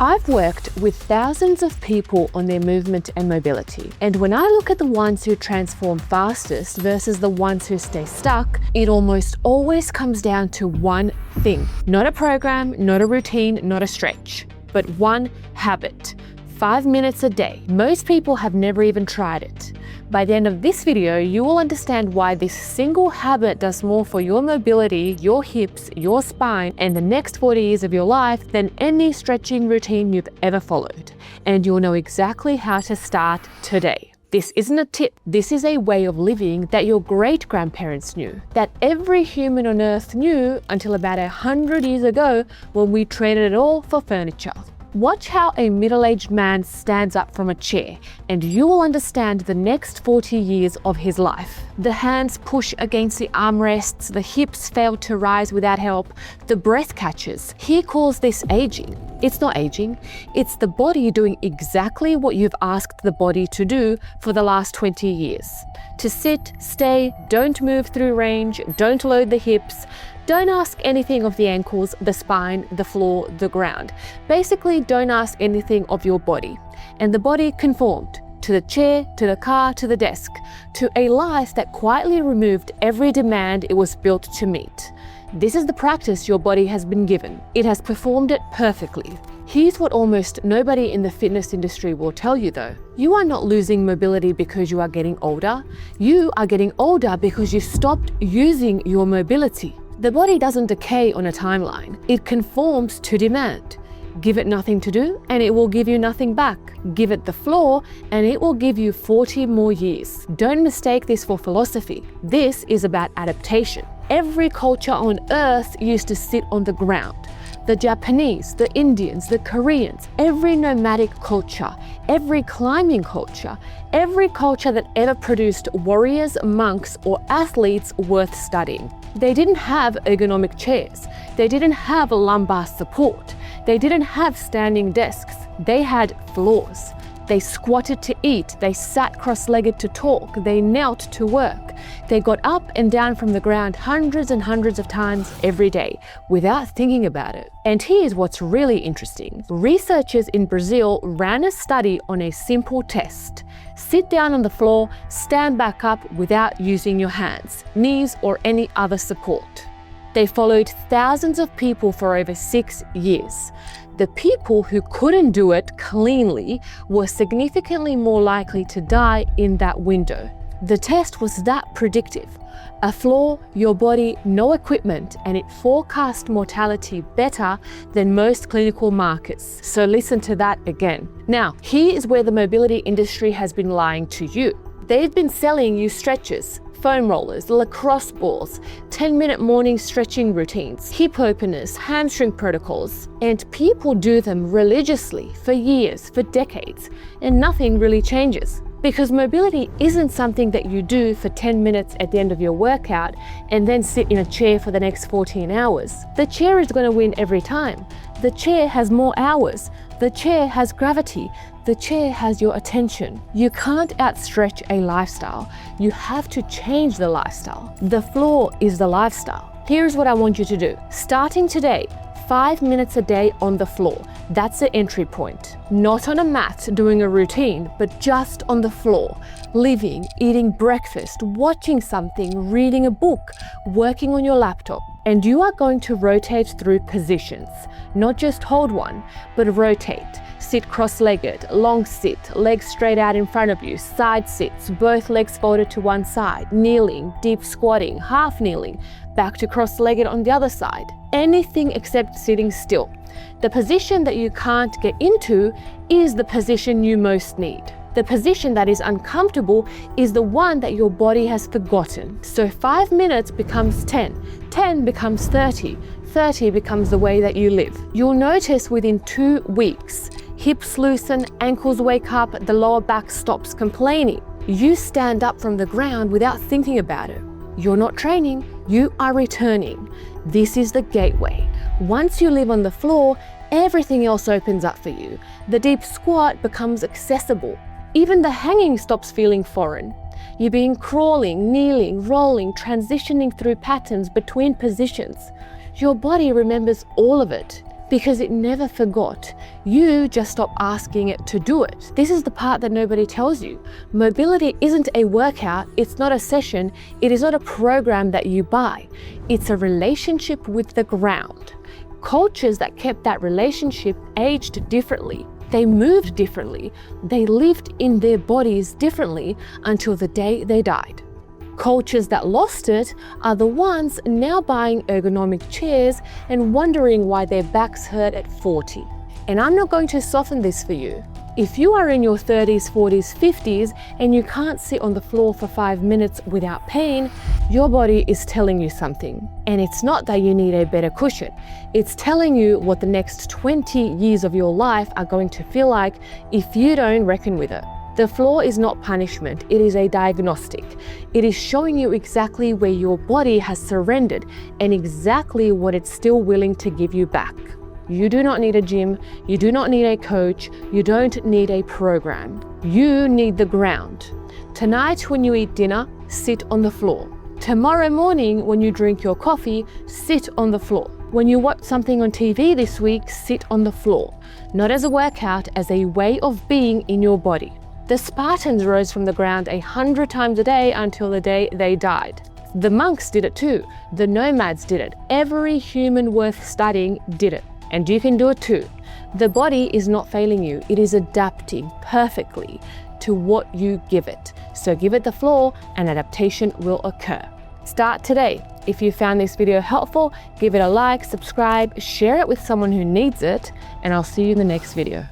I've worked with thousands of people on their movement and mobility. And when I look at the ones who transform fastest versus the ones who stay stuck, it almost always comes down to one thing. Not a program, not a routine, not a stretch, but one habit. 5 minutes a day. Most people have never even tried it. By the end of this video, you will understand why this single habit does more for your mobility, your hips, your spine, and the next 40 years of your life than any stretching routine you've ever followed. And you'll know exactly how to start today. This isn't a tip. This is a way of living that your great-grandparents knew, that every human on earth knew until about 100 years ago when we traded it all for furniture. Watch how a middle-aged man stands up from a chair, and you will understand the next 40 years of his life. The hands push against the armrests, the hips fail to rise without help, the breath catches. He calls this aging. It's not aging, it's the body doing exactly what you've asked the body to do for the last 20 years. To sit, stay, don't move through range, don't load the hips, don't ask anything of the ankles, the spine, the floor, the ground. Basically, don't ask anything of your body. And the body conformed to the chair, to the car, to the desk, to a life that quietly removed every demand it was built to meet. This is the practice your body has been given. It has performed it perfectly. Here's what almost nobody in the fitness industry will tell you though. You are not losing mobility because you are getting older. You are getting older because you stopped using your mobility. The body doesn't decay on a timeline. It conforms to demand. Give it nothing to do and it will give you nothing back. Give it the floor and it will give you 40 more years. Don't mistake this for philosophy. This is about adaptation. Every culture on earth used to sit on the ground. The Japanese, the Indians, the Koreans, every nomadic culture, every climbing culture, every culture that ever produced warriors, monks, or athletes worth studying. They didn't have ergonomic chairs. They didn't have lumbar support. They didn't have standing desks. They had floors. They squatted to eat. They sat cross-legged to talk. They knelt to work. They got up and down from the ground hundreds and hundreds of times every day without thinking about it. And here's what's really interesting. Researchers in Brazil ran a study on a simple test. Sit down on the floor, stand back up without using your hands, knees, or any other support. They followed thousands of people for over 6 years. The people who couldn't do it cleanly were significantly more likely to die in that window. The test was that predictive. A floor, your body, no equipment, and it forecast mortality better than most clinical markers. So listen to that again. Now, here is where the mobility industry has been lying to you. They've been selling you stretches, foam rollers, lacrosse balls, 10-minute morning stretching routines, hip openers, hamstring protocols, and people do them religiously for years, for decades, and nothing really changes. Because mobility isn't something that you do for 10 minutes at the end of your workout and then sit in a chair for the next 14 hours. The chair is going to win every time. The chair has more hours. The chair has gravity. The chair has your attention. You can't outstretch a lifestyle. You have to change the lifestyle. The floor is the lifestyle. Here's what I want you to do. Starting today, 5 minutes a day on the floor. That's the entry point. Not on a mat doing a routine, but just on the floor. Living, eating breakfast, watching something, reading a book, working on your laptop. And you are going to rotate through positions. Not just hold one, but rotate. Sit cross-legged, long sit, legs straight out in front of you, side sits, both legs folded to one side, kneeling, deep squatting, half kneeling, back to cross-legged on the other side. Anything except sitting still. The position that you can't get into is the position you most need. The position that is uncomfortable is the one that your body has forgotten. So 5 minutes becomes 10, 10 becomes 30, 30 becomes the way that you live. You'll notice within 2 weeks, hips loosen, ankles wake up, the lower back stops complaining. You stand up from the ground without thinking about it. You're not training, you are returning. This is the gateway. Once you live on the floor, everything else opens up for you. The deep squat becomes accessible. Even the hanging stops feeling foreign. You begin crawling, kneeling, rolling, transitioning through patterns between positions. Your body remembers all of it because it never forgot. You just stopped asking it to do it. This is the part that nobody tells you. Mobility isn't a workout, it's not a session, it is not a program that you buy. It's a relationship with the ground. Cultures that kept that relationship aged differently. They moved differently. They lived in their bodies differently until the day they died. Cultures that lost it are the ones now buying ergonomic chairs and wondering why their backs hurt at 40. And I'm not going to soften this for you. If you are in your 30s, 40s, 50s, and you can't sit on the floor for 5 minutes without pain, your body is telling you something. And it's not that you need a better cushion. It's telling you what the next 20 years of your life are going to feel like if you don't reckon with it. The floor is not punishment, it is a diagnostic. It is showing you exactly where your body has surrendered and exactly what it's still willing to give you back. You do not need a gym, you do not need a coach, you don't need a program. You need the ground. Tonight when you eat dinner, sit on the floor. Tomorrow morning when you drink your coffee, sit on the floor. When you watch something on TV this week, sit on the floor. Not as a workout, as a way of being in your body. The Spartans rose from the ground 100 times a day until the day they died. The monks did it too. The nomads did it. Every human worth studying did it. And you can do it too. The body is not failing you. It is adapting perfectly to what you give it. So give it the floor and adaptation will occur. Start today. If you found this video helpful, give it a like, subscribe, share it with someone who needs it, and I'll see you in the next video.